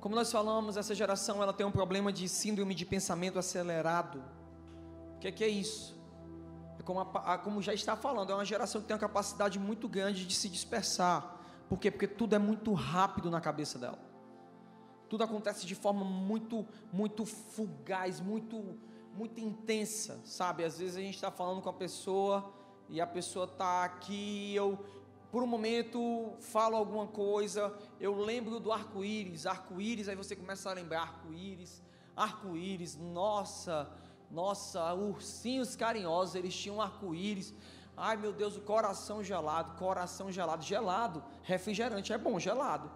Como nós falamos, essa geração ela tem um problema de síndrome de pensamento acelerado. O que é isso? É como já está falando, é uma geração que tem uma capacidade muito grande de se dispersar. Por quê? Porque tudo é muito rápido na cabeça dela. Tudo acontece de forma muito fugaz, muito intensa, sabe? Às vezes a gente está falando com a pessoa e a pessoa está aqui, eu por um momento falo alguma coisa, eu lembro do arco-íris, aí você começa a lembrar arco-íris, nossa, ursinhos carinhosos, eles tinham arco-íris, ai meu Deus, o coração gelado, refrigerante é bom, gelado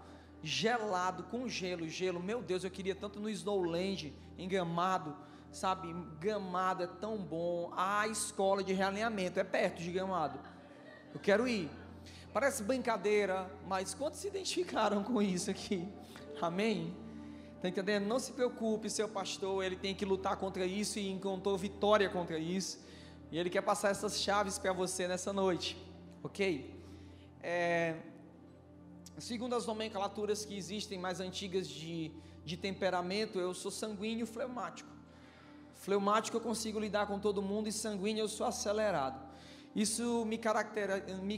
com gelo, meu Deus, eu queria tanto no Snowland, em Gramado, sabe, Gramado é tão bom, a escola de realinhamento é perto de Gramado, eu quero ir. Parece brincadeira, mas quantos se identificaram com isso aqui? Amém? Está entendendo? Não se preocupe, seu pastor, ele tem que lutar contra isso e encontrou vitória contra isso. E ele quer passar essas chaves para você nessa noite, ok? Segundo as nomenclaturas que existem mais antigas de temperamento, eu sou sanguíneo fleumático. Fleumático eu consigo lidar com todo mundo e sanguíneo eu sou acelerado. Isso me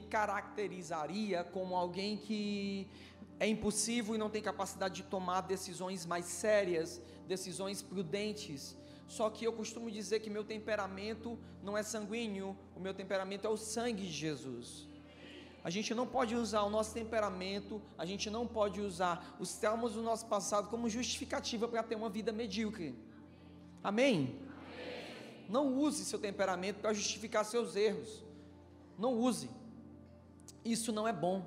caracterizaria como alguém que é impulsivo e não tem capacidade de tomar decisões mais sérias, decisões prudentes. Só que eu costumo dizer que meu temperamento não é sanguíneo, o meu temperamento é o sangue de Jesus. A gente não pode usar o nosso temperamento, a gente não pode usar os traumas do nosso passado como justificativa para ter uma vida medíocre. Amém? Não use seu temperamento para justificar seus erros. Não use. Isso não é bom.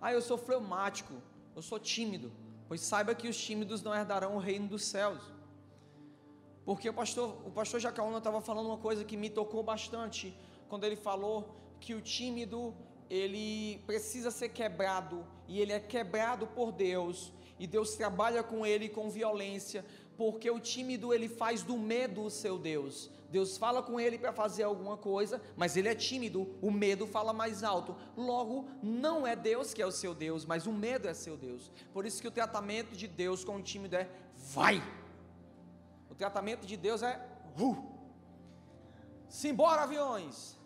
Eu sou fleumático, eu sou tímido. Pois saiba que os tímidos não herdarão o reino dos céus. Porque o pastor Jacaúna estava falando uma coisa que me tocou bastante, quando ele falou que o tímido, ele precisa ser quebrado, e ele é quebrado por Deus, e Deus trabalha com ele com violência, porque o tímido ele faz do medo o seu Deus. Deus fala com ele para fazer alguma coisa, mas ele é tímido, o medo fala mais alto. Logo, não é Deus que é o seu Deus, mas o medo é seu Deus. Por isso que o tratamento de Deus com o tímido é vai. O tratamento de Deus é simbora aviões.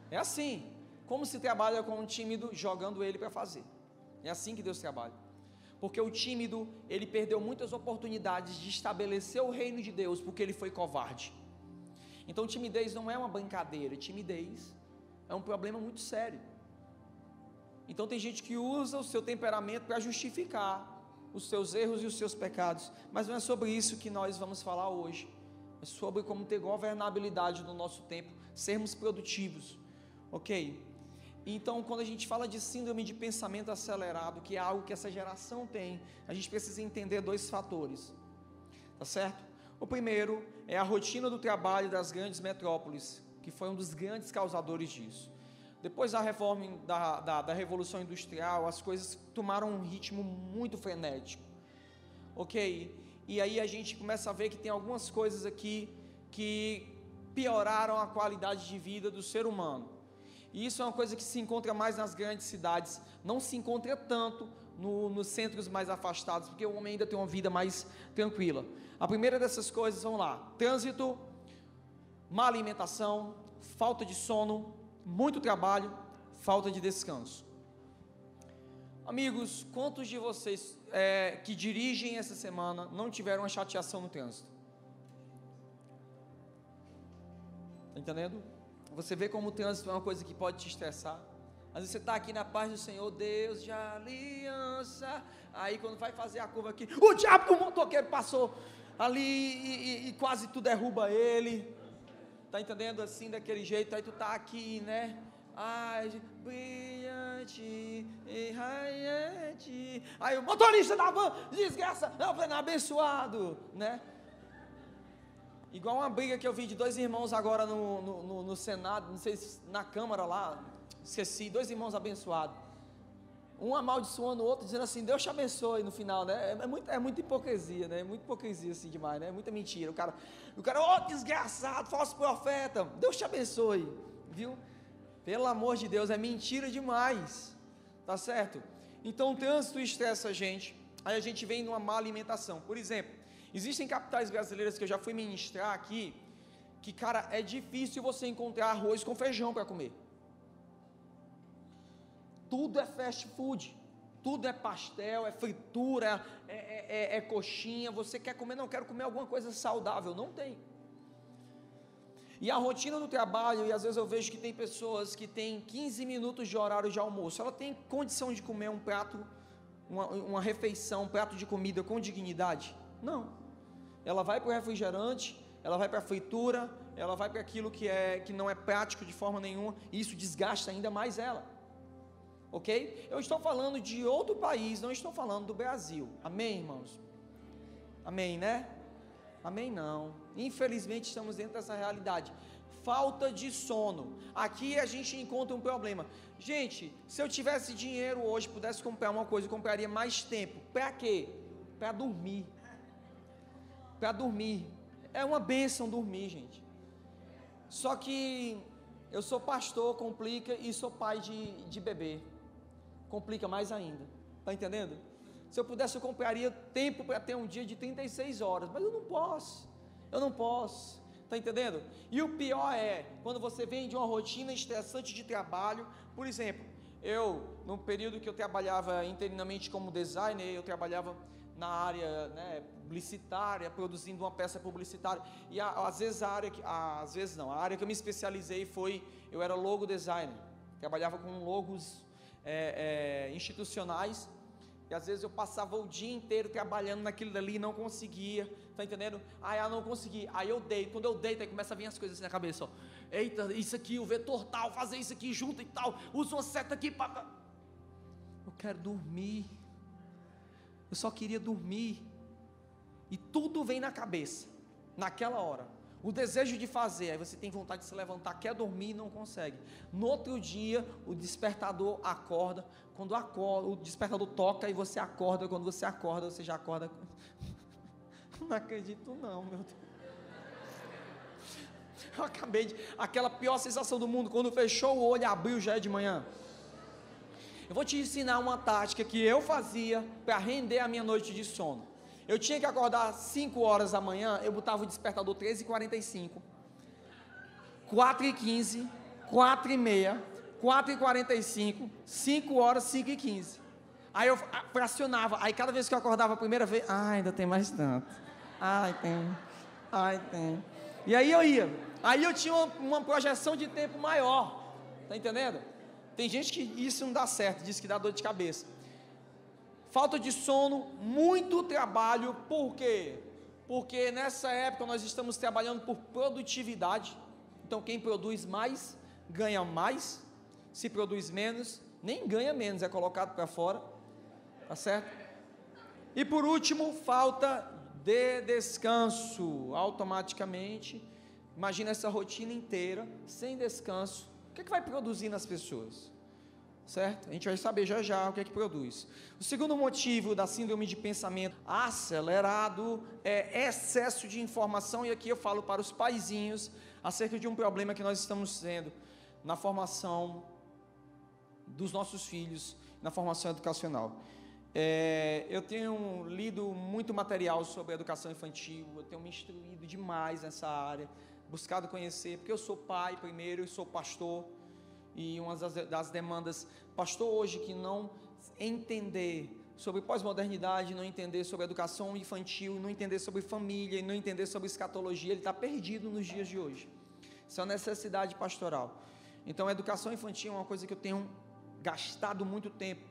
É assim. Como se trabalha com um tímido, jogando ele para fazer. É assim que Deus trabalha. Porque o tímido, ele perdeu muitas oportunidades de estabelecer o reino de Deus, porque ele foi covarde. Então timidez não é uma brincadeira, timidez é um problema muito sério. Então tem gente que usa o seu temperamento para justificar os seus erros e os seus pecados, mas não é sobre isso que nós vamos falar hoje. É sobre como ter governabilidade no nosso tempo, sermos produtivos, ok? Então, quando a gente fala de síndrome de pensamento acelerado, que é algo que essa geração tem, a gente precisa entender dois fatores, tá certo? O primeiro é a rotina do trabalho das grandes metrópoles, que foi um dos grandes causadores disso. Depois da reforma, da Revolução Industrial, as coisas tomaram um ritmo muito frenético, ok? E aí a gente começa a ver que tem algumas coisas aqui que pioraram a qualidade de vida do ser humano. E isso é uma coisa que se encontra mais nas grandes cidades, não se encontra tanto nos centros mais afastados, porque o homem ainda tem uma vida mais tranquila. A primeira dessas coisas, vamos lá: trânsito, má alimentação, falta de sono, muito trabalho, falta de descanso. Amigos, quantos de vocês que dirigem essa semana não tiveram uma chateação no trânsito? Está entendendo? Você vê como o trânsito é uma coisa que pode te estressar. Às vezes você está aqui na paz do Senhor, Deus de aliança. Aí quando vai fazer a curva aqui, o diabo do motoqueiro passou ali e quase tu derruba ele. Está entendendo? Assim, daquele jeito. Aí tu está aqui, né? Ai, brilhante e raiante. Aí o motorista da van, desgraça, é o pleno abençoado, né? Igual uma briga que eu vi de dois irmãos agora no Senado, não sei se na Câmara lá, esqueci, dois irmãos abençoados, um amaldiçoando o outro, dizendo assim, Deus te abençoe no final, né? É muita hipocrisia, né? É muita hipocrisia assim demais, né? É muita mentira. O cara, desgraçado, falso profeta, Deus te abençoe, viu? Pelo amor de Deus, é mentira demais, tá certo? Então o trânsito estressa a gente, aí a gente vem numa má alimentação. Por exemplo, existem capitais brasileiras que eu já fui ministrar aqui, que, cara, é difícil você encontrar arroz com feijão para comer. Tudo é fast food, tudo é pastel, é fritura, é coxinha. Você quer comer? Não, quero comer alguma coisa saudável. Não tem. E a rotina do trabalho, e às vezes eu vejo que tem pessoas que têm 15 minutos de horário de almoço. Ela tem condição de comer um prato, uma refeição, um prato de comida com dignidade? Não. Ela vai para o refrigerante, ela vai para a fritura, ela vai para aquilo que não é prático de forma nenhuma, e isso desgasta ainda mais ela. Ok? Eu estou falando de outro país, não estou falando do Brasil. Amém, irmãos? Amém, né? Amém, não. Infelizmente estamos dentro dessa realidade. Falta de sono. Aqui a gente encontra um problema. Gente, se eu tivesse dinheiro hoje, pudesse comprar uma coisa, eu compraria mais tempo. Para quê? Para dormir. Para dormir. É uma bênção dormir, gente. Só que eu sou pastor, complica, e sou pai de bebê. Complica mais ainda. Está entendendo? Se eu pudesse, eu compraria tempo para ter um dia de 36 horas, mas eu não posso, está entendendo? E o pior é, quando você vem de uma rotina estressante de trabalho. Por exemplo, no período que eu trabalhava interinamente como designer, eu trabalhava na área, né, publicitária, produzindo uma peça publicitária, e às vezes a área que eu me especializei eu era logo designer, trabalhava com logos institucionais. E às vezes eu passava o dia inteiro trabalhando naquilo dali e não conseguia, tá entendendo? Aí eu não consegui, aí eu deito, quando eu deito aí começa a vir as coisas assim na cabeça, ó. Eita, isso aqui, o vetor tal, fazer isso aqui junto e tal, usa uma seta aqui para... Eu quero dormir, eu só queria dormir, e tudo vem na cabeça, naquela hora, o desejo de fazer, aí você tem vontade de se levantar, quer dormir e não consegue. No outro dia, o despertador acorda. Quando acorda, o despertador toca e você acorda. Quando você acorda, você já acorda. Não acredito não, meu Deus. Eu acabei de... Aquela pior sensação do mundo, quando fechou o olho e abriu, já é de manhã. Eu vou te ensinar uma tática que eu fazia para render a minha noite de sono. Eu tinha que acordar 5 horas da manhã, eu botava o despertador 13h45, 4h15, 4h30, 4h45, 5 horas, 5h15. Aí eu fracionava, aí cada vez que eu acordava a primeira vez, ainda tem mais tanto, tem. E aí eu ia, aí eu tinha uma projeção de tempo maior, tá entendendo? Tem gente que isso não dá certo, diz que dá dor de cabeça. Falta de sono, muito trabalho. Por quê? Porque nessa época nós estamos trabalhando por produtividade. Então quem produz mais, ganha mais. Se produz menos, nem ganha menos, é colocado para fora. Tá certo? E por último, falta de descanso. Automaticamente, imagina essa rotina inteira, sem descanso. O que vai produzir nas pessoas? Certo? A gente vai saber já o que é que produz. O segundo motivo da síndrome de pensamento acelerado é excesso de informação, e aqui eu falo para os paizinhos acerca de um problema que nós estamos tendo na formação dos nossos filhos, na formação educacional. Eu tenho lido muito material sobre educação infantil, eu tenho me instruído demais nessa área, buscado conhecer, porque eu sou pai primeiro, eu sou pastor. E uma das demandas, pastor hoje que não entender sobre pós-modernidade, não entender sobre educação infantil, não entender sobre família, e não entender sobre escatologia, ele está perdido nos dias de hoje. Isso é uma necessidade pastoral. Então a educação infantil é uma coisa que eu tenho gastado muito tempo.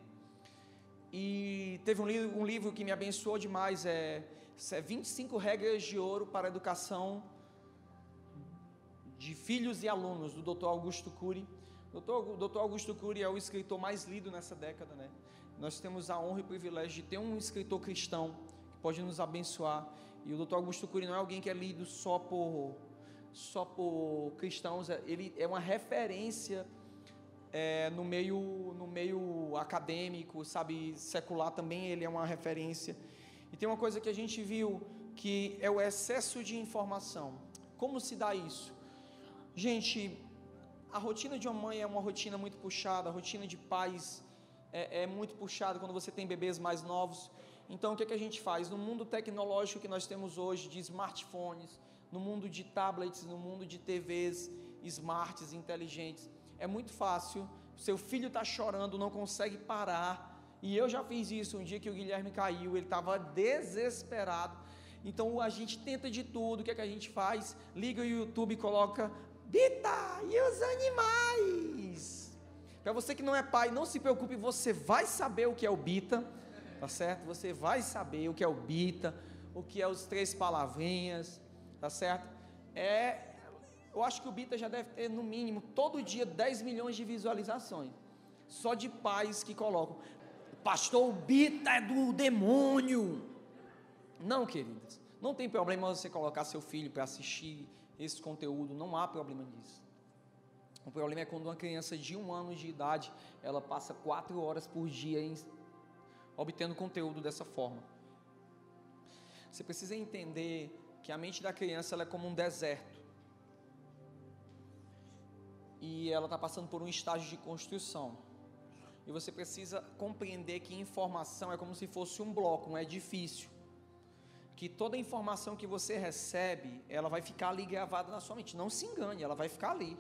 E teve um livro que me abençoou demais, 25 regras de ouro para a educação de filhos e alunos, do Dr. Augusto Cury. Dr. Augusto Cury é o escritor mais lido nessa década, né? Nós temos a honra e o privilégio de ter um escritor cristão que pode nos abençoar. E o Dr. Augusto Cury não é alguém que é lido só por cristãos, ele é uma referência no meio acadêmico, sabe, secular também ele é uma referência. E tem uma coisa que a gente viu, que é o excesso de informação. Como se dá isso? Gente, a rotina de uma mãe é uma rotina muito puxada, a rotina de pais é muito puxada quando você tem bebês mais novos. Então, o que a gente faz? No mundo tecnológico que nós temos hoje, de smartphones, no mundo de tablets, no mundo de TVs smarts, inteligentes, é muito fácil. Seu filho está chorando, não consegue parar. E eu já fiz isso um dia que o Guilherme caiu, ele estava desesperado. Então, a gente tenta de tudo. O que a gente faz? Liga o YouTube e coloca Bita e os animais. Para você que não é pai, não se preocupe, você vai saber o que é o Bita. Tá certo? Você vai saber o que é o Bita, o que é os 3 palavrinhas, tá certo? Eu acho que o Bita já deve ter, no mínimo, todo dia 10 milhões de visualizações, só de pais que colocam, pastor, o Bita é do demônio. Não, queridas, não tem problema você colocar seu filho para assistir esse conteúdo, não há problema disso. O problema é quando uma criança de 1 ano de idade, ela passa 4 horas por dia obtendo conteúdo dessa forma. Você precisa entender que a mente da criança ela é como um deserto. E ela está passando por um estágio de construção. E você precisa compreender que informação é como se fosse um bloco, um edifício. Que toda informação que você recebe, ela vai ficar ali gravada na sua mente. Não se engane, ela vai ficar ali.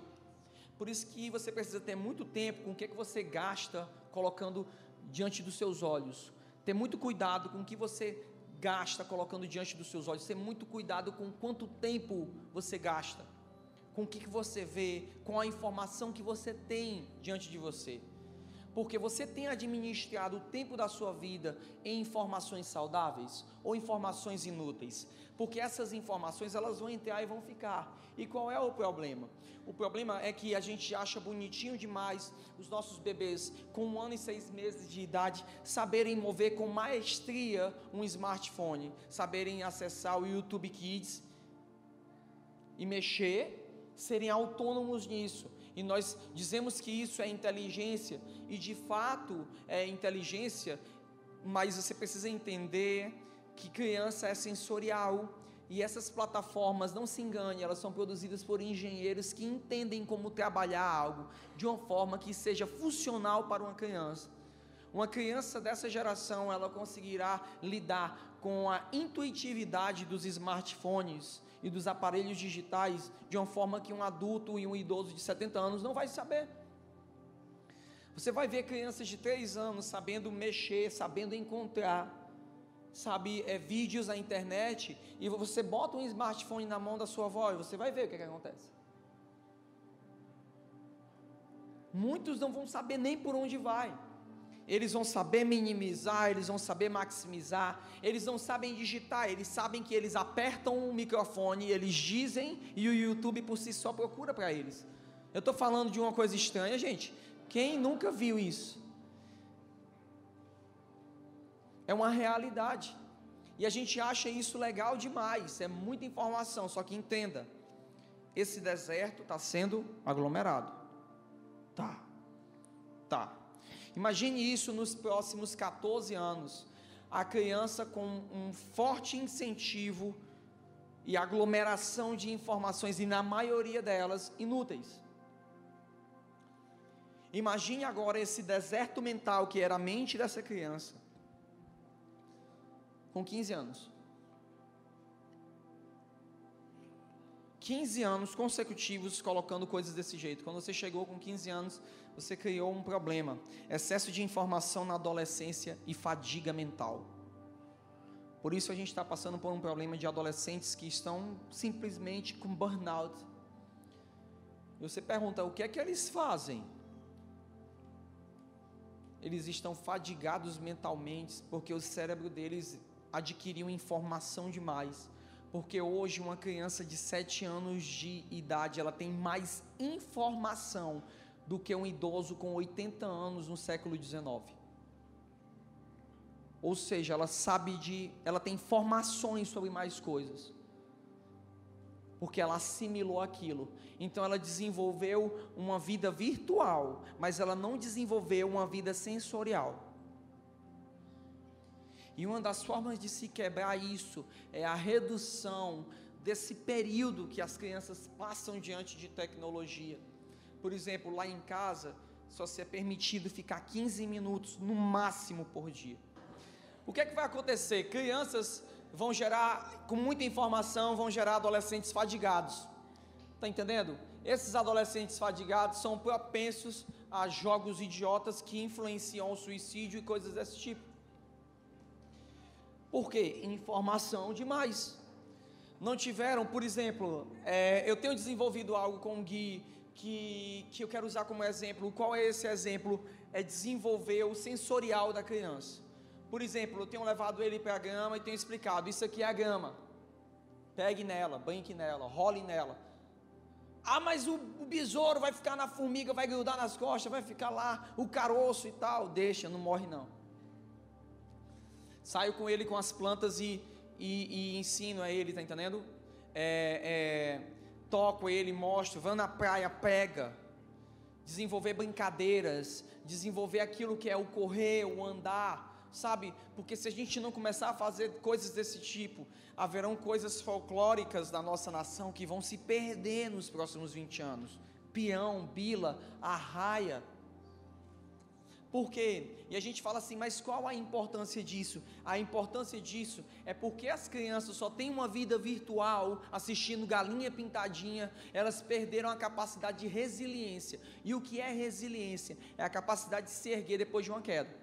Por isso que você precisa ter muito tempo com o que você gasta colocando diante dos seus olhos. Ter muito cuidado com o que você gasta colocando diante dos seus olhos. Ter muito cuidado com quanto tempo você gasta, com o que você vê, com a informação que você tem diante de você. Porque você tem administrado o tempo da sua vida em informações saudáveis ou informações inúteis? Porque essas informações elas vão entrar e vão ficar. E qual é o problema? O problema é que a gente acha bonitinho demais os nossos bebês com 1 ano e 6 meses de idade saberem mover com maestria um smartphone, saberem acessar o YouTube Kids e mexer, serem autônomos nisso. E nós dizemos que isso é inteligência, e de fato é inteligência, mas você precisa entender que criança é sensorial, e essas plataformas, não se engane, elas são produzidas por engenheiros que entendem como trabalhar algo de uma forma que seja funcional para uma criança. Uma criança dessa geração, ela conseguirá lidar com a intuitividade dos smartphones e dos aparelhos digitais de uma forma que um adulto e um idoso de 70 anos não vai saber. Você vai ver crianças de 3 anos sabendo mexer, sabendo encontrar, vídeos na internet, e você bota um smartphone na mão da sua avó e você vai ver o que acontece. Muitos não vão saber nem por onde vai. Eles vão saber minimizar, eles vão saber maximizar, eles não sabem digitar, eles sabem que eles apertam o microfone, eles dizem e o YouTube por si só procura para eles. Eu estou falando de uma coisa estranha, gente. Quem nunca viu isso? É uma realidade. E a gente acha isso legal demais, é muita informação, só que entenda, esse deserto está sendo aglomerado. Tá. Imagine isso nos próximos 14 anos, a criança com um forte incentivo e aglomeração de informações, e na maioria delas inúteis. Imagine agora esse deserto mental que era a mente dessa criança, com 15 anos. 15 anos consecutivos colocando coisas desse jeito. Quando você chegou com 15 anos, você criou um problema: excesso de informação na adolescência e fadiga mental. Por isso a gente está passando por um problema de adolescentes que estão simplesmente com burnout. E você pergunta, o que é que eles fazem? Eles estão fadigados mentalmente, porque o cérebro deles adquiriu informação demais. Porque hoje uma criança de 7 anos de idade, ela tem mais informação do que um idoso com 80 anos no século XIX. Ou seja, ela tem informações sobre mais coisas, porque ela assimilou aquilo. Então ela desenvolveu uma vida virtual, mas ela não desenvolveu uma vida sensorial. E uma das formas de se quebrar isso é a redução desse período que as crianças passam diante de tecnologia. Por exemplo, lá em casa, só se é permitido ficar 15 minutos no máximo por dia. O que é que vai acontecer? Crianças vão gerar, com muita informação, vão gerar adolescentes fadigados. Está entendendo? Esses adolescentes fadigados são propensos a jogos idiotas que influenciam o suicídio e coisas desse tipo. Por quê? Informação demais. Não tiveram, por exemplo, eu tenho desenvolvido algo com o Gui, que eu quero usar como exemplo. Qual é esse exemplo? É desenvolver o sensorial da criança. Por exemplo, eu tenho levado ele para a grama e tenho explicado, isso aqui é a grama. Pegue nela, brinque nela, role nela. Ah, mas o besouro vai ficar na formiga, vai grudar nas costas, vai ficar lá, o caroço e tal. Deixa, não morre não. Saio com ele com as plantas e ensino a ele, tá entendendo? Toco ele, mostro, vá na praia, pega. Desenvolver brincadeiras, desenvolver aquilo que é o correr, o andar, sabe? Porque se a gente não começar a fazer coisas desse tipo, haverão coisas folclóricas da nossa nação que vão se perder nos próximos 20 anos. Peão, bila, arraia. Por quê? E a gente fala assim, mas qual a importância disso? A importância disso é porque as crianças só têm uma vida virtual, assistindo galinha pintadinha, elas perderam a capacidade de resiliência. E o que é resiliência? É a capacidade de se erguer depois de uma queda.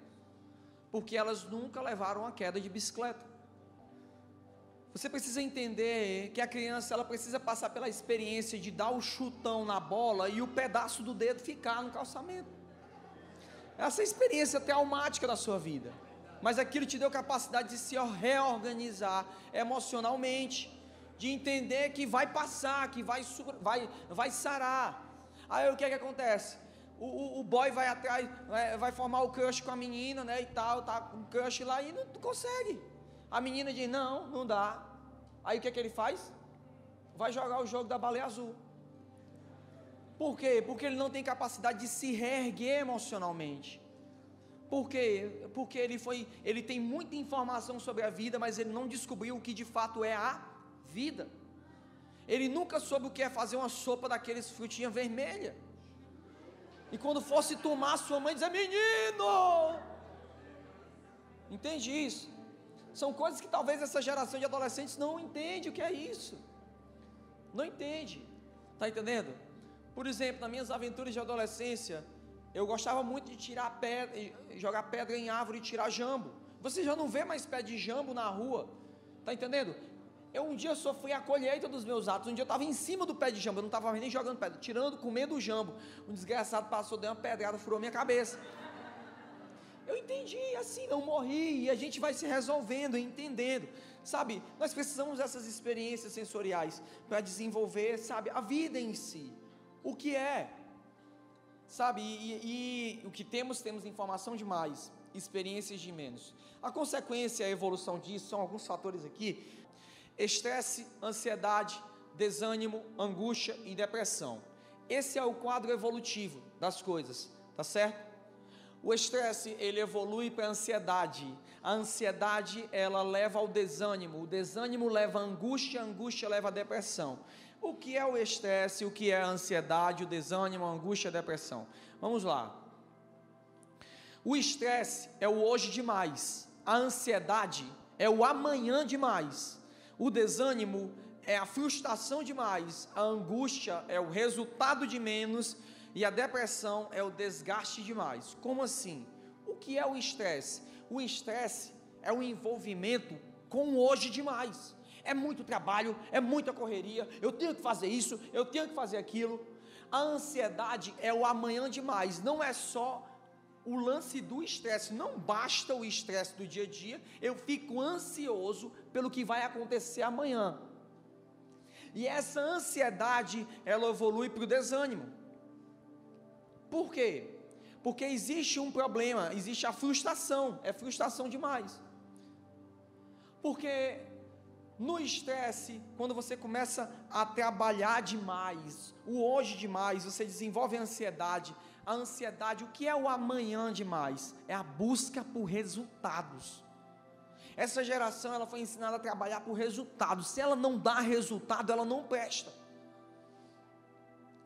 Porque elas nunca levaram uma queda de bicicleta. Você precisa entender que a criança, ela precisa passar pela experiência de dar o chutão na bola e o pedaço do dedo ficar no calçamento. Essa é a experiência traumática da sua vida, mas aquilo te deu capacidade de se reorganizar emocionalmente, de entender que vai passar, que vai sarar. Aí o que é que acontece? O boy vai atrás, vai formar o crush com a menina, né, e tal, tá com o crush lá e não consegue. A menina diz, não dá. Aí o que é que ele faz? Vai jogar o jogo da baleia azul. Por quê? Porque ele não tem capacidade de se reerguer emocionalmente. Por quê? Porque ele tem muita informação sobre a vida, mas ele não descobriu o que de fato é a vida. Ele nunca soube o que é fazer uma sopa daqueles frutinha vermelha. E quando fosse tomar, sua mãe dizia, menino! Entende isso? São coisas que talvez essa geração de adolescentes não entende o que é isso. Não entende. Está entendendo? Por exemplo, nas minhas aventuras de adolescência, eu gostava muito de tirar pedra, jogar pedra em árvore e tirar jambo. Você já não vê mais pé de jambo na rua, tá entendendo? Um dia sofri a colheita dos meus atos. Um dia eu estava em cima do pé de jambo, eu não estava nem jogando pedra, comendo o jambo. Um desgraçado passou, deu uma pedrada, furou minha cabeça. Eu entendi, assim, não morri, e a gente vai se resolvendo, entendendo, sabe? Nós precisamos dessas experiências sensoriais para desenvolver, sabe, a vida em si. O que é, sabe, e o que temos informação demais, experiências de menos. A consequência, a evolução disso, são alguns fatores aqui: estresse, ansiedade, desânimo, angústia e depressão. Esse é o quadro evolutivo das coisas, tá certo? O estresse, ele evolui para a ansiedade ela leva ao desânimo, o desânimo leva à angústia, a angústia leva à depressão. O que é o estresse, o que é a ansiedade, o desânimo, a angústia e a depressão? Vamos lá. O estresse é o hoje demais, a ansiedade é o amanhã demais, o desânimo é a frustração demais, a angústia é o resultado de menos e a depressão é o desgaste demais. Como assim? O que é o estresse? O estresse é o envolvimento com o hoje demais. É muito trabalho, é muita correria, eu tenho que fazer isso, eu tenho que fazer aquilo. A ansiedade é o amanhã demais, não é só o lance do estresse, não basta o estresse do dia a dia, eu fico ansioso pelo que vai acontecer amanhã. E essa ansiedade, ela evolui para o desânimo. Por quê? Porque existe um problema, existe a frustração, é frustração demais. Porque no estresse, quando você começa a trabalhar demais, o hoje demais, você desenvolve a ansiedade. A ansiedade, o que é o amanhã demais? É a busca por resultados. Essa geração, ela foi ensinada a trabalhar por resultados. Se ela não dá resultado, ela não presta.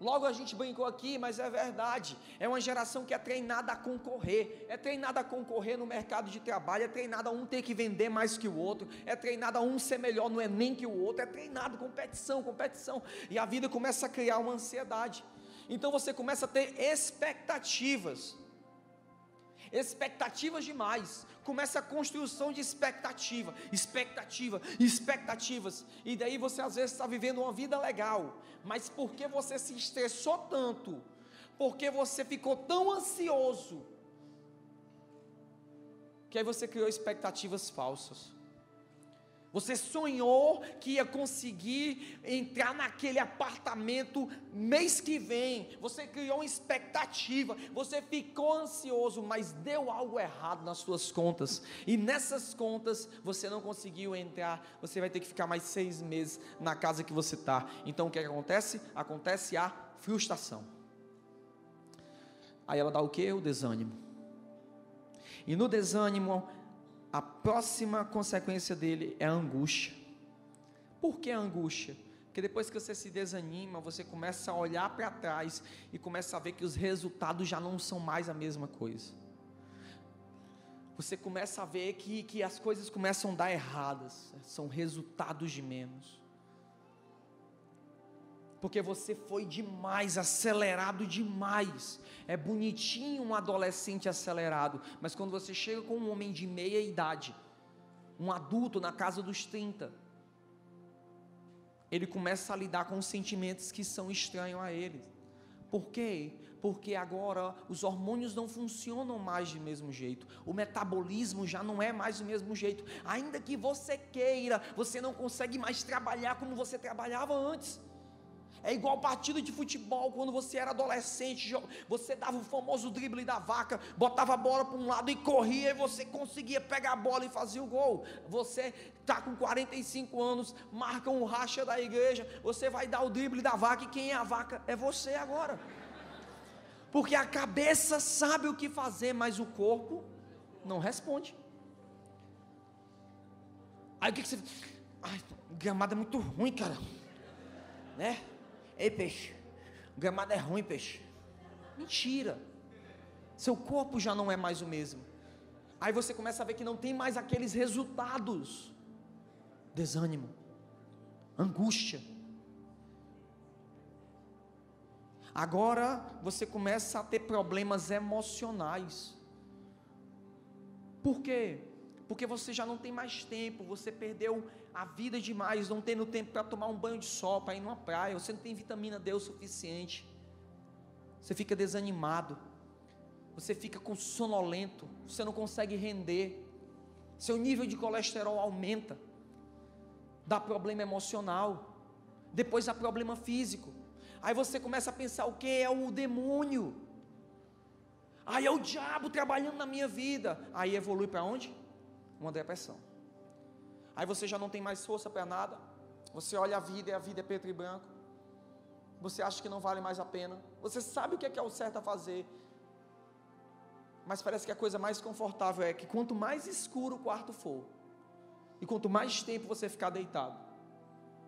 Logo a gente brincou aqui, mas é verdade, é uma geração que é treinada a concorrer, é treinada a concorrer no mercado de trabalho, é treinada a um ter que vender mais que o outro, é treinada a um ser melhor no Enem que o outro, é treinado competição, e a vida começa a criar uma ansiedade, então você começa a ter expectativas demais, começa a construção de expectativas, e daí você às vezes está vivendo uma vida legal, mas porque você se estressou tanto, porque você ficou tão ansioso, que aí você criou expectativas falsas. Você sonhou que ia conseguir entrar naquele apartamento mês que vem, você criou uma expectativa, você ficou ansioso, mas deu algo errado nas suas contas, e nessas contas você não conseguiu entrar, você vai ter que ficar mais 6 meses na casa que você está. Então o que acontece? Acontece a frustração. Aí ela dá o que? O desânimo. E no desânimo, a próxima consequência dele é a angústia. Por que a angústia? Porque depois que você se desanima, você começa a olhar para trás e começa a ver que os resultados já não são mais a mesma coisa. Você começa a ver que as coisas começam a dar erradas, são resultados de menos. Porque você foi demais, acelerado demais. É bonitinho um adolescente acelerado, mas quando você chega com um homem de meia idade, um adulto na casa dos 30, ele começa a lidar com sentimentos que são estranhos a ele. Por quê? Porque agora os hormônios não funcionam mais do mesmo jeito, o metabolismo já não é mais do mesmo jeito, ainda que você queira, você não consegue mais trabalhar como você trabalhava antes. É igual partida de futebol, quando você era adolescente, você dava o famoso drible da vaca, botava a bola para um lado e corria, e você conseguia pegar a bola e fazer o gol. Você está com 45 anos, marca um racha da igreja, você vai dar o drible da vaca, e quem é a vaca? É você agora. Porque a cabeça sabe o que fazer, mas o corpo não responde. Aí o que você... Ai, gramado é muito ruim, cara, né? Ei, peixe, o gramado é ruim, peixe. Mentira. Seu corpo já não é mais o mesmo. Aí você começa a ver que não tem mais aqueles resultados. Desânimo, angústia. Agora você começa a ter problemas emocionais. Por quê? Porque você já não tem mais tempo, você perdeu a vida demais, não tendo tempo para tomar um banho de sol, para ir numa praia, você não tem vitamina D o suficiente, você fica desanimado, você fica com sonolento, você não consegue render, seu nível de colesterol aumenta, dá problema emocional, depois dá problema físico, aí você começa a pensar o que é o demônio, aí é o diabo trabalhando na minha vida, aí evolui para onde? Uma depressão. Aí você já não tem mais força para nada, você olha a vida e a vida é preto e branco, você acha que não vale mais a pena, você sabe o que é o certo a fazer, mas parece que a coisa mais confortável é que quanto mais escuro o quarto for, e quanto mais tempo você ficar deitado,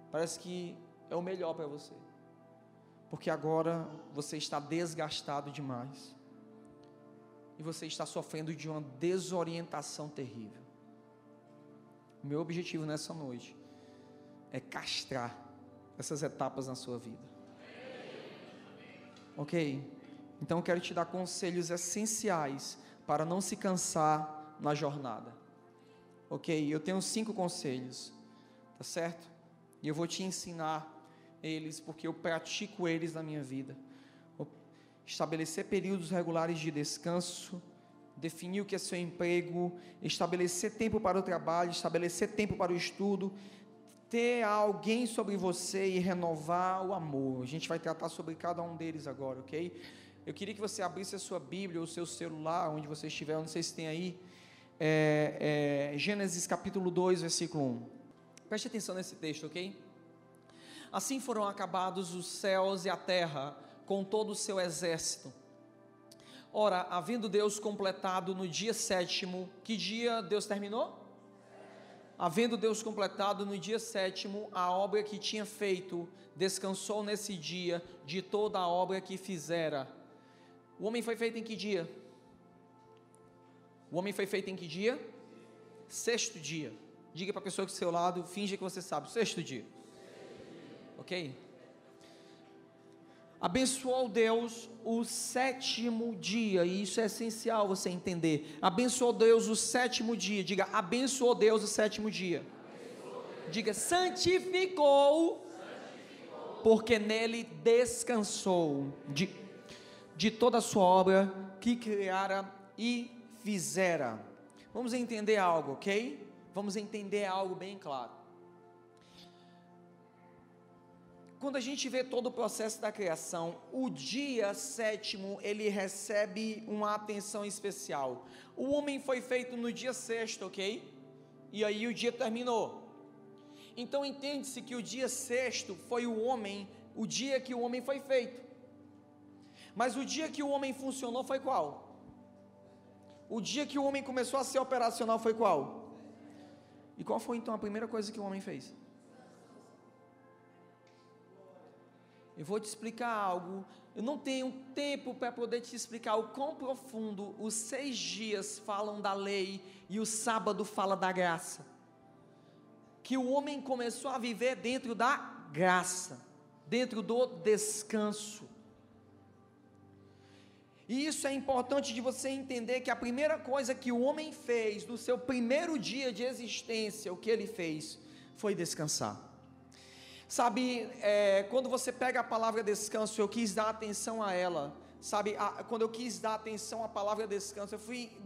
parece que é o melhor para você, porque agora você está desgastado demais, e você está sofrendo de uma desorientação terrível. O meu objetivo nessa noite é castrar essas etapas na sua vida. Ok? Então eu quero te dar conselhos essenciais para não se cansar na jornada. Ok? Eu tenho 5 conselhos, tá certo? E eu vou te ensinar eles porque eu pratico eles na minha vida. Estabelecer períodos regulares de descanso, definir o que é seu emprego, estabelecer tempo para o trabalho, estabelecer tempo para o estudo, ter alguém sobre você e renovar o amor. A gente vai tratar sobre cada um deles agora, ok? Eu queria que você abrisse a sua Bíblia ou o seu celular, onde você estiver, não sei se tem aí, Gênesis capítulo 2, versículo 1. Preste atenção nesse texto, ok? Assim foram acabados os céus e a terra, com todo o seu exército. Ora, havendo Deus completado no dia 7º, que dia Deus terminou? havendo Deus completado no dia sétimo a obra que tinha feito, descansou nesse dia de toda a obra que fizera. O homem foi feito em que dia? O homem foi feito em que dia? Sexto dia. Diga para a pessoa que do seu lado, finge que você sabe, sexto dia. Ok? Abençoou Deus o sétimo dia, e isso é essencial você entender. Abençoou Deus o sétimo dia. Diga, abençoou Deus o sétimo dia. Diga, santificou, porque nele descansou de toda a sua obra que criara e fizera. Vamos entender algo, ok? Vamos entender algo bem claro. Quando a gente vê todo o processo da criação, o dia sétimo, ele recebe uma atenção especial. O homem foi feito no dia sexto, ok? E aí o dia terminou. Então entende-se que o dia sexto foi o dia que o homem foi feito. Mas o dia que o homem funcionou foi qual? O dia que o homem começou a ser operacional foi qual? E qual foi então a primeira coisa que o homem fez? Eu vou te explicar algo, eu não tenho tempo para poder te explicar o quão profundo os 6 dias falam da lei e o sábado fala da graça. Que o homem começou a viver dentro da graça, dentro do descanso. E isso é importante de você entender que a primeira coisa que o homem fez no seu primeiro dia de existência, o que ele fez foi descansar. Sabe, quando você pega a palavra descanso, eu quis dar atenção a ela, sabe, quando eu quis dar atenção à palavra descanso,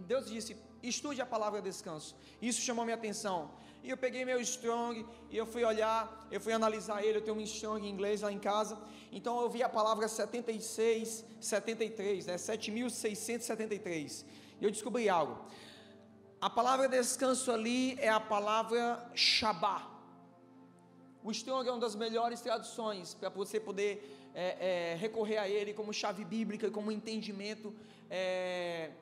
Deus disse, estude a palavra descanso, isso chamou minha atenção, e eu peguei meu Strong, e eu fui olhar, eu fui analisar ele, eu tenho um Strong em inglês lá em casa, então eu vi a palavra 7673, 7673, e eu descobri algo, a palavra descanso ali é a palavra Shabá. O Strong é uma das melhores traduções para você poder recorrer a ele como chave bíblica, como entendimento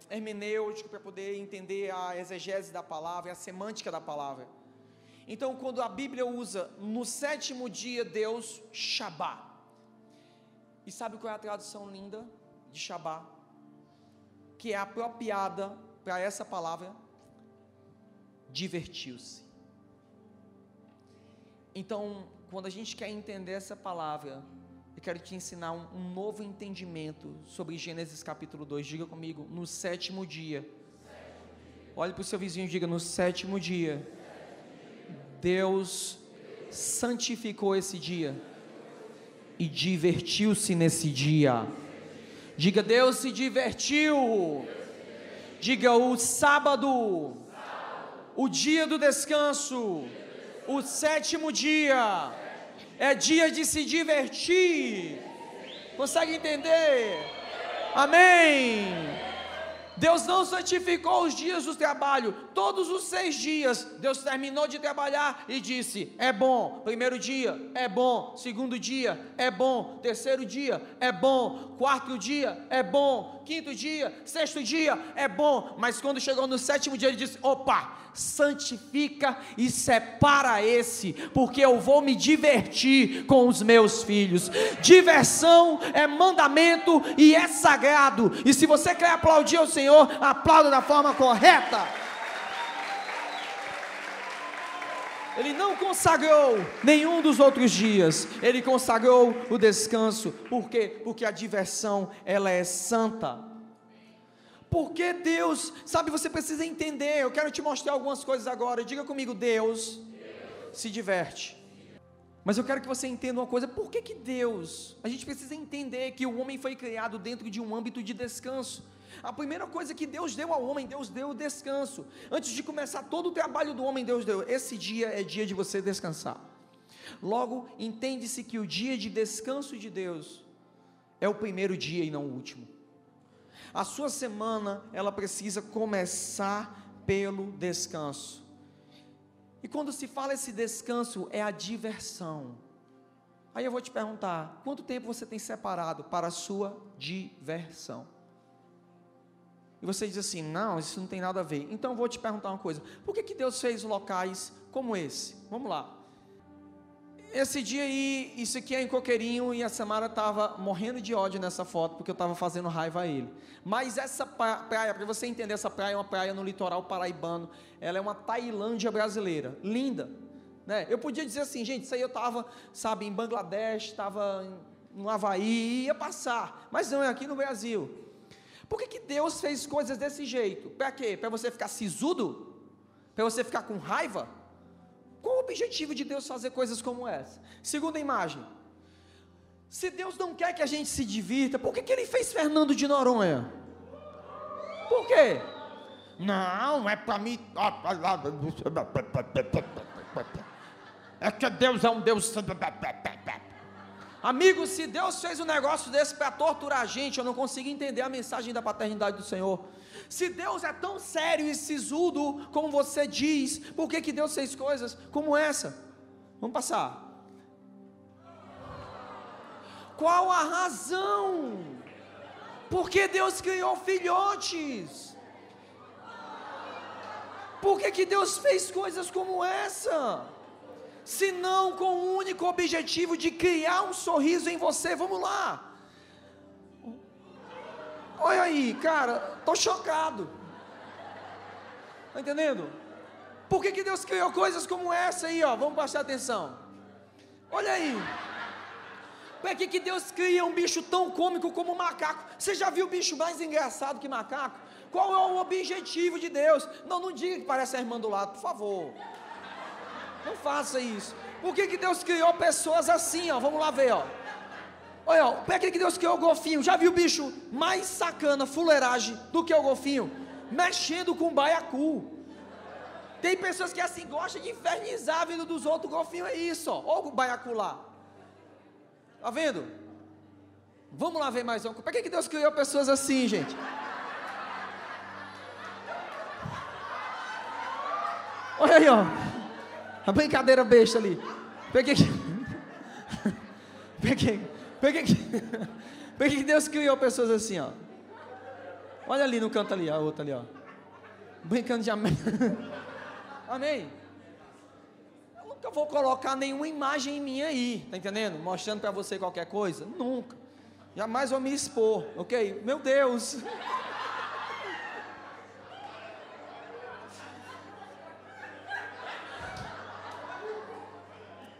hermenêutico, para poder entender a exegese da palavra, a semântica da palavra. Então, quando a Bíblia usa no sétimo dia Deus, Shabá. E sabe qual é a tradução linda de Shabá? Que é apropriada para essa palavra? Divertiu-se. Então, quando a gente quer entender essa palavra, eu quero te ensinar um novo entendimento sobre Gênesis capítulo 2, diga comigo, no sétimo dia. Olhe para o seu vizinho e diga, no sétimo dia, Deus santificou esse dia e divertiu-se nesse dia. Diga, Deus se divertiu. Diga, o sábado, o dia do descanso, o sétimo dia é dia de se divertir. Consegue entender? Amém. Deus não santificou os dias do trabalho. Todos os 6 dias Deus terminou de trabalhar e disse, é bom. Primeiro dia, é bom. Segundo dia, é bom. Terceiro dia, é bom. Quarto dia, é bom. Quinto dia, sexto dia, é bom. Mas quando chegou no sétimo dia, ele disse, opa, santifica e separa esse, porque eu vou me divertir com os meus filhos. Diversão é mandamento e é sagrado, e se você quer aplaudir ao Senhor, aplauda da forma correta. Ele não consagrou nenhum dos outros dias, ele consagrou o descanso. Por quê? Porque a diversão, ela é santa. Porque Deus, sabe, você precisa entender, eu quero te mostrar algumas coisas agora, diga comigo, Deus se diverte. Mas eu quero que você entenda uma coisa, por que Deus, a gente precisa entender que o homem foi criado dentro de um âmbito de descanso. A primeira coisa que Deus deu ao homem, Deus deu o descanso. Antes de começar todo o trabalho do homem, Deus deu, esse dia é dia de você descansar. Logo, entende-se que o dia de descanso de Deus é o primeiro dia e não o último. A sua semana, ela precisa começar pelo descanso. E quando se fala esse descanso, é a diversão. Aí eu vou te perguntar, quanto tempo você tem separado para a sua diversão? e você diz assim, não, isso não tem nada a ver. Então eu vou te perguntar uma coisa, por que Deus fez locais como esse? Vamos lá. Esse dia aí, isso aqui é em Coqueirinho, e a Samara estava morrendo de ódio nessa foto, porque eu estava fazendo raiva a ele. Mas essa praia, para você entender, essa praia é uma praia no litoral paraibano, ela é uma Tailândia brasileira, linda, né? Eu podia dizer assim, gente, isso aí eu estava, sabe, em Bangladesh, estava no Havaí, ia passar, mas não, é aqui no Brasil. Por que Deus fez coisas desse jeito? Para quê? Para você ficar sisudo? Para você ficar com raiva? Qual o objetivo de Deus fazer coisas como essa? Segunda imagem, se Deus não quer que a gente se divirta, por que Ele fez Fernando de Noronha? Por quê? Não, é para mim, é que Deus é um Deus. Amigo, se Deus fez um negócio desse para torturar a gente, eu não consigo entender a mensagem da paternidade do Senhor. Se Deus é tão sério e sisudo como você diz, por que Deus fez coisas como essa? Vamos passar. Qual a razão? Por que Deus criou filhotes? Por que Deus fez coisas como essa? Se não com o único objetivo de criar um sorriso em você. Vamos lá. Olha aí, cara, estou chocado. Está entendendo? Por que Deus criou coisas como essa aí, ó? Vamos prestar atenção. Olha aí. Por que Deus cria um bicho tão cômico como o macaco? Você já viu bicho mais engraçado que macaco? Qual é o objetivo de Deus? Não diga que parece a irmã do lado, por favor. Não faça isso. Por que Deus criou pessoas assim, ó? Vamos lá ver, ó. Olha, ó, por que Deus criou o golfinho? Já viu o bicho mais sacana, fuleiragem, do que o golfinho? Mexendo com o baiacu. Tem pessoas que assim gostam de infernizar a vida dos outros. O golfinho é isso, ó. Olha o baiacu lá. Tá vendo? Vamos lá ver mais um. Por que Deus criou pessoas assim, gente? Olha aí, ó. A brincadeira besta ali. Por que Deus criou pessoas assim, ó? Olha ali no canto ali, a outra ali, ó. Brincando de amém. Amém? Eu nunca vou colocar nenhuma imagem minha aí, tá entendendo? Mostrando para você qualquer coisa. Nunca. Jamais vou me expor, ok? Meu Deus.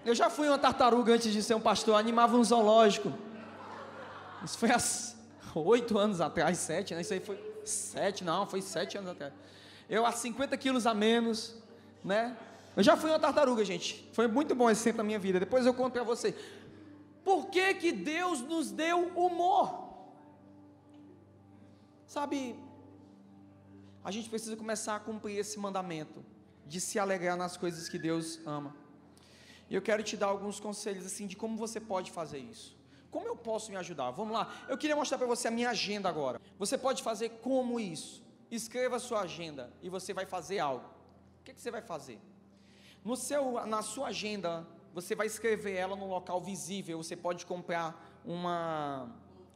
Eu já fui uma tartaruga antes de ser um pastor, animava um zoológico. Isso foi há 8 anos atrás, 7, né? Isso aí foi 7 anos atrás. Eu há 50 quilos a menos, né? Eu já fui uma tartaruga, gente. Foi muito bom esse tempo da minha vida. Depois eu conto para você. Por que Deus nos deu humor? Sabe, a gente precisa começar a cumprir esse mandamento de se alegrar nas coisas que Deus ama. E eu quero te dar alguns conselhos assim de como você pode fazer isso. Como eu posso me ajudar? Vamos lá. Eu queria mostrar para você a minha agenda agora. Você pode fazer como isso? Escreva a sua agenda e você vai fazer algo. O que você vai fazer? Na sua agenda, você vai escrever ela num local visível. Você pode comprar uma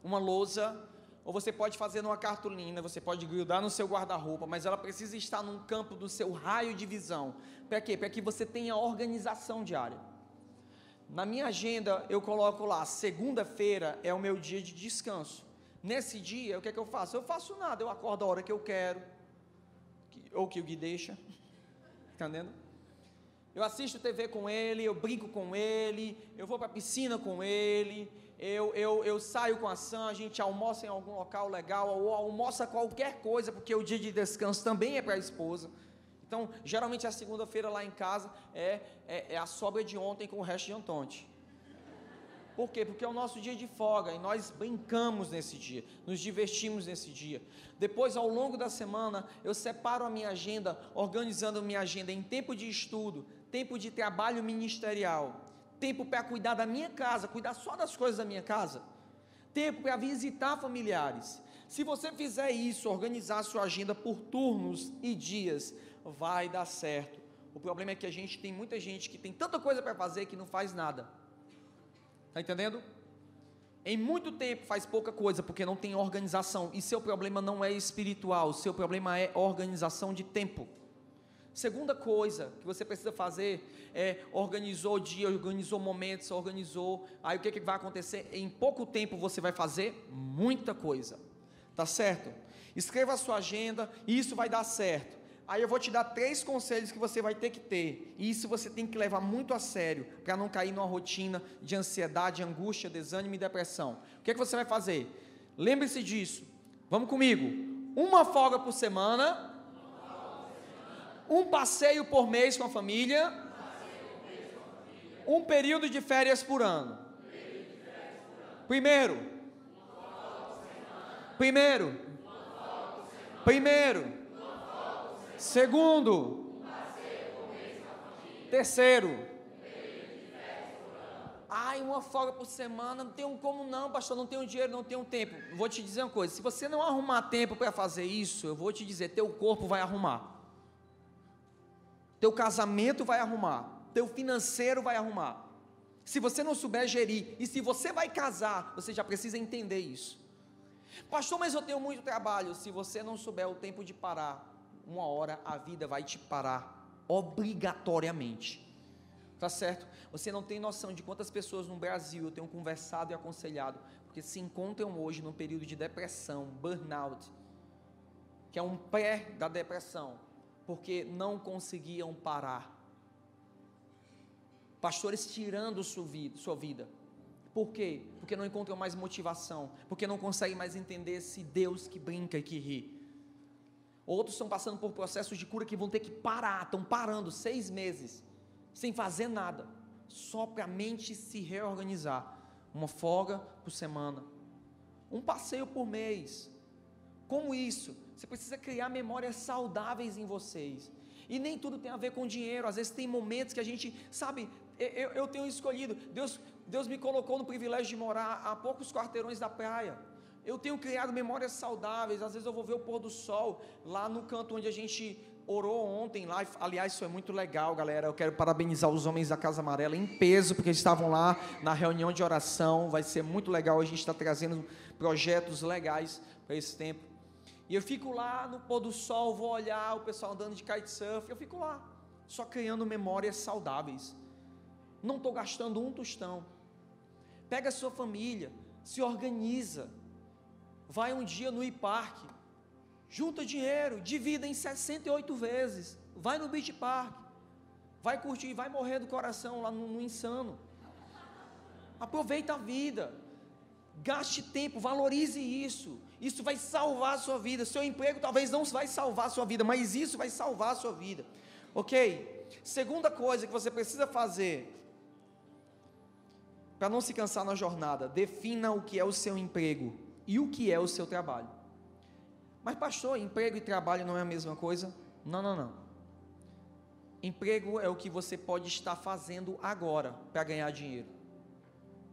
lousa, ou você pode fazer numa cartolina, você pode grudar no seu guarda-roupa, mas ela precisa estar num campo do seu raio de visão. Para quê? Para que você tenha organização diária. Na minha agenda, eu coloco lá, segunda-feira é o meu dia de descanso. Nesse dia, o que é que eu faço? Eu faço nada, eu acordo a hora que eu quero, ou que o Gui deixa, entendendo? Eu assisto TV com ele, eu brinco com ele, eu vou para a piscina com ele, eu saio com a Sam, a gente almoça em algum local legal, ou almoça qualquer coisa, porque o dia de descanso também é para a esposa. Então, geralmente a segunda-feira lá em casa é a sobra de ontem com o resto de Antonte. Por quê? Porque é o nosso dia de folga e nós brincamos nesse dia, nos divertimos nesse dia. Depois, ao longo da semana, eu separo a minha agenda, organizando a minha agenda em tempo de estudo, tempo de trabalho ministerial, tempo para cuidar da minha casa, cuidar só das coisas da minha casa, tempo para visitar familiares. Se você fizer isso, organizar a sua agenda por turnos e dias, vai dar certo. O problema é que tem muita gente que tem tanta coisa para fazer que não faz nada. Está entendendo? em muito tempo faz pouca coisa, porque não tem organização, e seu problema não é espiritual, seu problema é organização de tempo. Segunda coisa que você precisa fazer é organizou o dia, organizou momentos, organizou, aí o que vai acontecer? Em pouco tempo você vai fazer muita coisa, tá certo? Escreva a sua agenda, e isso vai dar certo. Aí eu vou te dar 3 conselhos que você vai ter que ter, e isso você tem que levar muito a sério, para não cair numa rotina de ansiedade, angústia, desânimo e depressão. O que você vai fazer? Lembre-se disso, vamos comigo, uma folga por semana, um passeio por mês com a família, um período de férias por ano. Primeiro, segundo, terceiro, ai, uma folga por semana, não tenho como não, pastor, não tenho dinheiro, não tenho tempo. Vou te dizer uma coisa, se você não arrumar tempo para fazer isso, eu vou te dizer, teu corpo vai arrumar, teu casamento vai arrumar, teu financeiro vai arrumar. Se você não souber gerir, e se você vai casar, você já precisa entender isso. Pastor, mas eu tenho muito trabalho. Se você não souber o tempo de parar, uma hora a vida vai te parar, obrigatoriamente, tá certo? Você não tem noção de quantas pessoas no Brasil eu tenho conversado e aconselhado, porque se encontram hoje num período de depressão, burnout, que é um pré da depressão, porque não conseguiam parar. Pastores tirando sua vida. Por quê? Porque não encontram mais motivação, porque não conseguem mais entender esse Deus que brinca e que ri. Outros estão passando por processos de cura que vão ter que parar, estão parando 6 meses, sem fazer nada, só para a mente se reorganizar. Uma folga por semana, um passeio por mês. Como isso? Você precisa criar memórias saudáveis em vocês, e nem tudo tem a ver com dinheiro. Às vezes tem momentos que a gente, sabe, eu tenho escolhido, Deus me colocou no privilégio de morar a poucos quarteirões da praia, eu tenho criado memórias saudáveis. Às vezes eu vou ver o pôr do sol, lá no canto onde a gente orou ontem, lá, aliás isso é muito legal, galera, eu quero parabenizar os homens da Casa Amarela em peso, porque eles estavam lá na reunião de oração, vai ser muito legal, a gente está trazendo projetos legais para esse tempo. E eu fico lá no pôr do sol, vou olhar o pessoal andando de kitesurf, eu fico lá, só criando memórias saudáveis. Não estou gastando um tostão. Pega a sua família, se organiza, vai um dia no iPark, junta dinheiro, divida em 68 vezes, vai no Beach Park, vai curtir, vai morrer do coração lá no Insano. Aproveita a vida, gaste tempo, valorize isso. Isso vai salvar a sua vida. Seu emprego talvez não vai salvar a sua vida, mas isso vai salvar a sua vida, ok? Segunda coisa que você precisa fazer para não se cansar na jornada: defina o que é o seu emprego e o que é o seu trabalho. Mas pastor, emprego e trabalho não é a mesma coisa? Não. Emprego é o que você pode estar fazendo agora para ganhar dinheiro.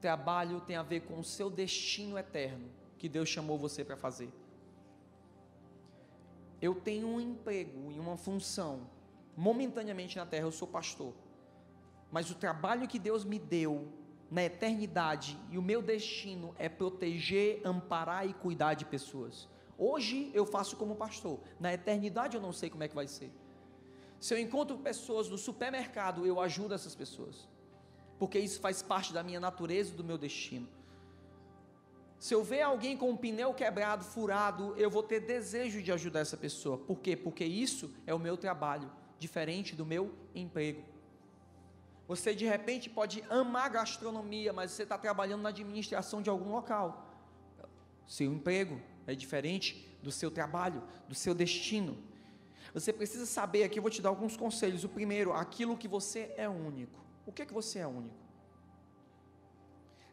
Trabalho tem a ver com o seu destino eterno, que Deus chamou você para fazer. Eu tenho um emprego e uma função, momentaneamente na terra, eu sou pastor, mas o trabalho que Deus me deu na eternidade e o meu destino é proteger, amparar e cuidar de pessoas. Hoje eu faço como pastor, na eternidade eu não sei como é que vai ser. Se eu encontro pessoas no supermercado, eu ajudo essas pessoas, porque isso faz parte da minha natureza e do meu destino. Se eu ver alguém com um pneu quebrado, furado, eu vou ter desejo de ajudar essa pessoa. Por quê? Porque isso é o meu trabalho, diferente do meu emprego. Você de repente pode amar gastronomia, mas você está trabalhando na administração de algum local. Seu emprego é diferente do seu trabalho, do seu destino. Você precisa saber, aqui eu vou te dar alguns conselhos. O primeiro, aquilo que você é único. O que é que você é único?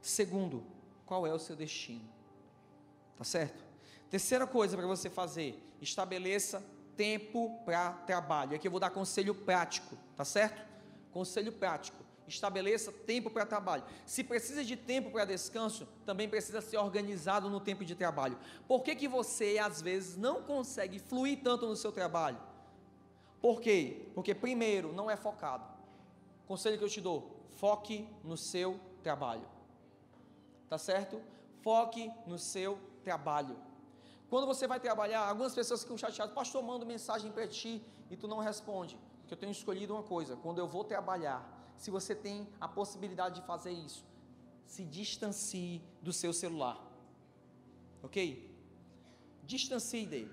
Segundo, qual é o seu destino? Tá certo? Terceira coisa para você fazer: estabeleça tempo para trabalho. Aqui eu vou dar conselho prático, tá certo? Conselho prático: estabeleça tempo para trabalho. Se precisa de tempo para descanso, também precisa ser organizado no tempo de trabalho. Por que você às vezes não consegue fluir tanto no seu trabalho? Por quê? Porque primeiro, não é focado. Conselho que eu te dou: foque no seu trabalho. Tá certo? Foque no seu trabalho. Quando você vai trabalhar, algumas pessoas ficam chateadas, pastor, mando mensagem para ti e tu não responde, porque eu tenho escolhido uma coisa, quando eu vou trabalhar, se você tem a possibilidade de fazer isso, se distancie do seu celular, ok? Distancie dele,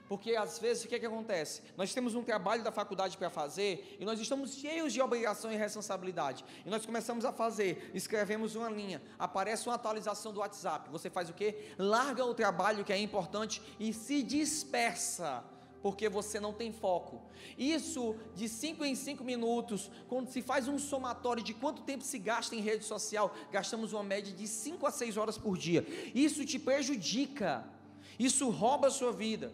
porque às vezes o que acontece? Nós temos um trabalho da faculdade para fazer, e nós estamos cheios de obrigação e responsabilidade, e nós começamos a fazer, escrevemos uma linha, aparece uma atualização do WhatsApp, você faz o quê? Larga o trabalho que é importante, e se dispersa, porque você não tem foco. Isso de 5 em 5 minutos, quando se faz um somatório de quanto tempo se gasta em rede social, gastamos uma média de 5 a 6 horas por dia, isso te prejudica, isso rouba a sua vida.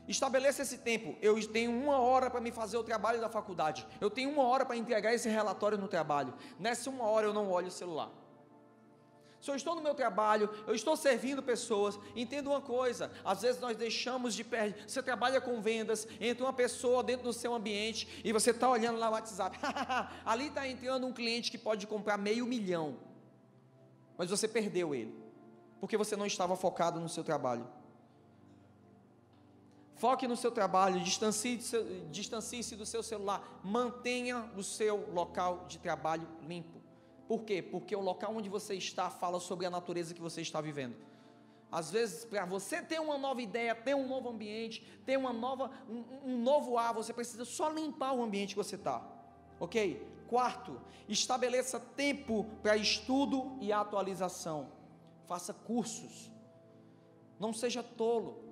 Estabeleça esse tempo. Eu tenho 1 hora para me fazer o trabalho da faculdade, eu tenho 1 hora para entregar esse relatório no trabalho, nessa 1 hora eu não olho o celular. Se eu estou no meu trabalho, eu estou servindo pessoas, entenda uma coisa, às vezes nós deixamos de perder, você trabalha com vendas, entra uma pessoa dentro do seu ambiente, e você está olhando lá o WhatsApp, ali está entrando um cliente que pode comprar $500 mil, mas você perdeu ele, porque você não estava focado no seu trabalho. Foque no seu trabalho, distancie-se do seu celular, mantenha o seu local de trabalho limpo. Por quê? Porque o local onde você está fala sobre a natureza que você está vivendo. Às vezes, para você ter uma nova ideia, ter um novo ambiente, ter um novo ar, você precisa só limpar o ambiente que você está, ok? 4, estabeleça tempo para estudo e atualização. Faça cursos. Não seja tolo.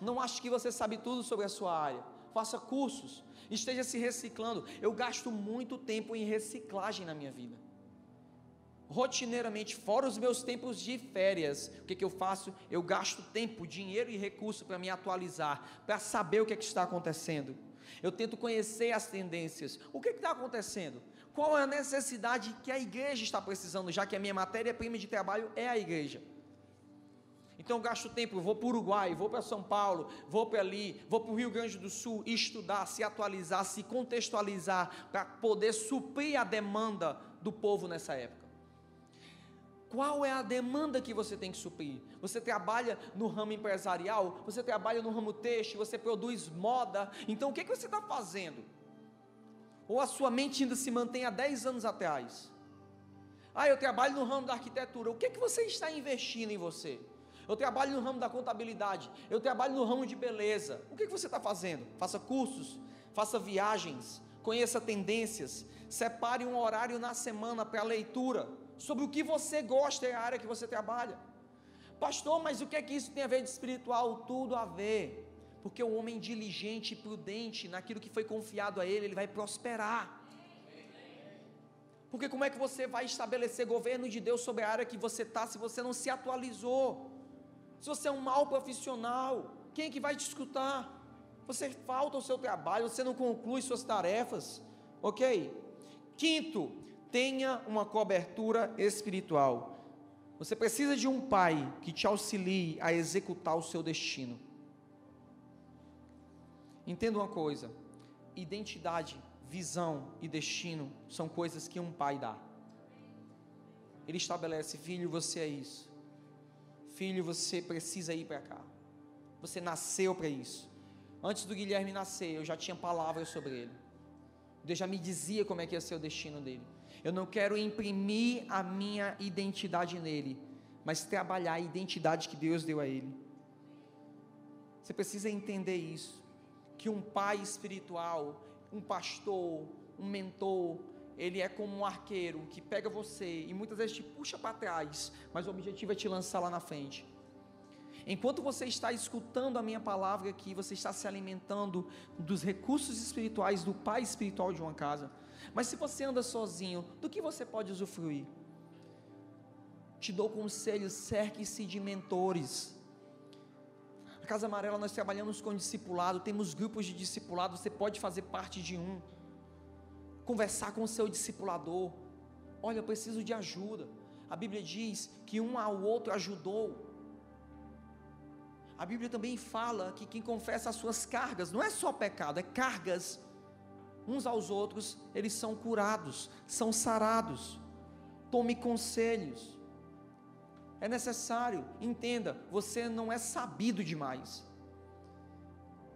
Não ache que você sabe tudo sobre a sua área. Faça cursos. Esteja se reciclando. Eu gasto muito tempo em reciclagem na minha vida. Rotineiramente, fora os meus tempos de férias, o que eu faço? Eu gasto tempo, dinheiro e recurso para me atualizar, para saber o que está acontecendo. Eu tento conhecer as tendências. O que está acontecendo? Qual é a necessidade que a igreja está precisando, já que a minha matéria-prima de trabalho é a igreja? Então eu gasto tempo, vou para o Uruguai, vou para São Paulo, vou para ali, vou para o Rio Grande do Sul, estudar, se atualizar, se contextualizar, para poder suprir a demanda do povo nessa época. Qual é a demanda que você tem que suprir? Você trabalha no ramo empresarial, você trabalha no ramo têxtil, você produz moda, então o que você está fazendo? Ou a sua mente ainda se mantém há 10 anos atrás? Eu trabalho no ramo da arquitetura, o que você está investindo em você? Eu trabalho no ramo da contabilidade, eu trabalho no ramo de beleza, o que você está fazendo? Faça cursos, faça viagens, conheça tendências, separe um horário na semana para leitura, sobre o que você gosta, é a área que você trabalha. Pastor, mas o que é que isso tem a ver de espiritual? Tudo a ver, porque o homem diligente e prudente, naquilo que foi confiado a ele vai prosperar. Porque como é que você vai estabelecer governo de Deus sobre a área que você está, se você não se atualizou? Se você é um mau profissional, quem é que vai te escutar? Você falta o seu trabalho, você não conclui suas tarefas, ok? 5, tenha uma cobertura espiritual. Você precisa de um pai que te auxilie a executar o seu destino. Entenda uma coisa, identidade, visão e destino são coisas que um pai dá. Ele estabelece, filho, você é isso. Filho, você precisa ir para cá. Você nasceu para isso. Antes do Guilherme nascer, eu já tinha palavras sobre ele. Deus já me dizia como é que ia ser o destino dele. Eu não quero imprimir a minha identidade nele, mas trabalhar a identidade que Deus deu a ele. Você precisa entender isso, que um pai espiritual, um pastor, um mentor, ele é como um arqueiro que pega você e muitas vezes te puxa para trás, mas o objetivo é te lançar lá na frente. Enquanto você está escutando a minha palavra aqui, você está se alimentando dos recursos espirituais do pai espiritual de uma casa. Mas se você anda sozinho, do que você pode usufruir? Te dou conselhos, cerque-se de mentores. Na Casa Amarela nós trabalhamos com discipulado, temos grupos de discipulado, você pode fazer parte de um. Conversar com o seu discipulador. Olha, eu preciso de ajuda. A Bíblia diz que um ao outro ajudou. A Bíblia também fala que quem confessa as suas cargas, não é só pecado, é cargas, uns aos outros, eles são curados, são sarados. Tome conselhos. É necessário, entenda, você não é sabido demais.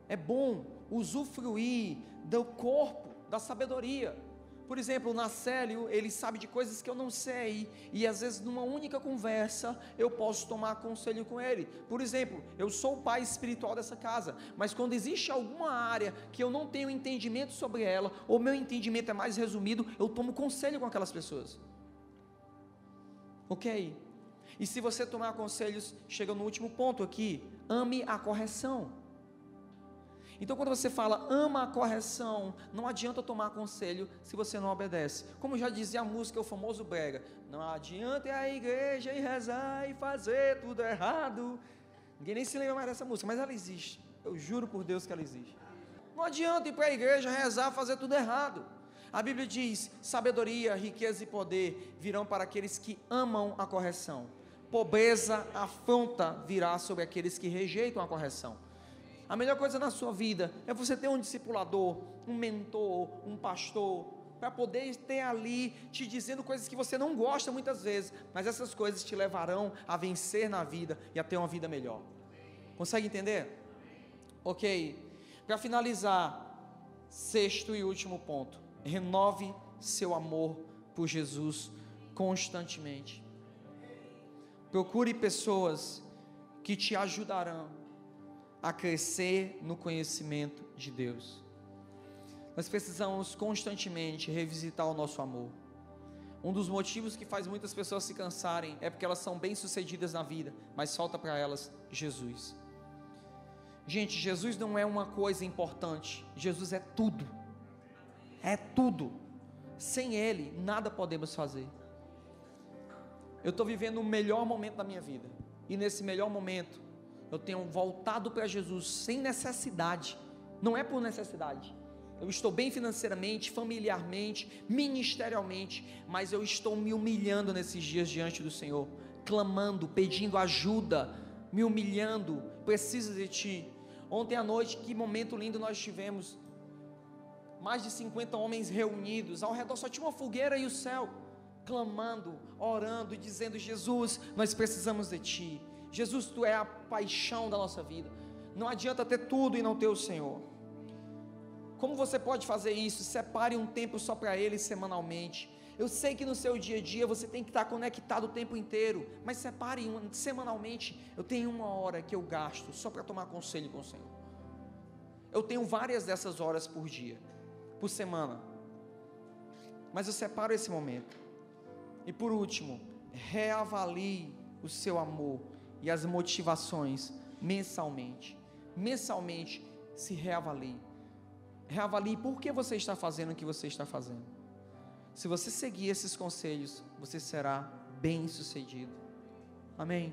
É bom usufruir do corpo, da sabedoria. Por exemplo, o Nacélio, ele sabe de coisas que eu não sei, e às vezes numa única conversa, eu posso tomar conselho com ele. Por exemplo, eu sou o pai espiritual dessa casa, mas quando existe alguma área que eu não tenho entendimento sobre ela, ou meu entendimento é mais resumido, eu tomo conselho com aquelas pessoas. Ok? E se você tomar conselhos, chega no último ponto aqui, ame a correção. Então quando você fala, ama a correção, não adianta tomar conselho se você não obedece. Como já dizia a música, o famoso brega, não adianta ir à igreja e rezar e fazer tudo errado. Ninguém nem se lembra mais dessa música, mas ela existe, eu juro por Deus que ela existe. Não adianta ir para a igreja, rezar, fazer tudo errado. A Bíblia diz, sabedoria, riqueza e poder virão para aqueles que amam a correção. Pobreza, afronta virá sobre aqueles que rejeitam a correção. A melhor coisa na sua vida é você ter um discipulador, um mentor, um pastor, para poder ter ali te dizendo coisas que você não gosta muitas vezes, mas essas coisas te levarão a vencer na vida e a ter uma vida melhor. Consegue entender? Ok. Para finalizar, sexto e último ponto, renove seu amor por Jesus constantemente. Procure pessoas que te ajudarão a crescer no conhecimento de Deus. Nós precisamos constantemente revisitar o nosso amor. Um dos motivos que faz muitas pessoas se cansarem é porque elas são bem-sucedidas na vida, mas falta para elas Jesus. Gente, Jesus não é uma coisa importante, Jesus é tudo. É tudo. Sem Ele, nada podemos fazer. Eu estou vivendo o melhor momento da minha vida, e nesse melhor momento, eu tenho voltado para Jesus sem necessidade, não é por necessidade. Eu estou bem financeiramente, familiarmente, ministerialmente, mas eu estou me humilhando nesses dias diante do Senhor, clamando, pedindo ajuda, me humilhando, preciso de Ti. Ontem à noite, que momento lindo nós tivemos, mais de 50 homens reunidos, ao redor só tinha uma fogueira e o céu, clamando, orando e dizendo, Jesus, nós precisamos de Ti, Jesus, Tu é a paixão da nossa vida, não adianta ter tudo e não ter o Senhor. Como você pode fazer isso? Separe um tempo só para Ele semanalmente. Eu sei que no seu dia a dia você tem que estar conectado o tempo inteiro, mas separe semanalmente. Eu tenho 1 hora que eu gasto só para tomar conselho com o Senhor. Eu tenho várias dessas horas por dia, por semana, mas eu separo esse momento. E por último, reavalie o seu amor e as motivações mensalmente. Mensalmente se reavalie. Reavalie por que você está fazendo o que você está fazendo. Se você seguir esses conselhos, você será bem-sucedido. Amém.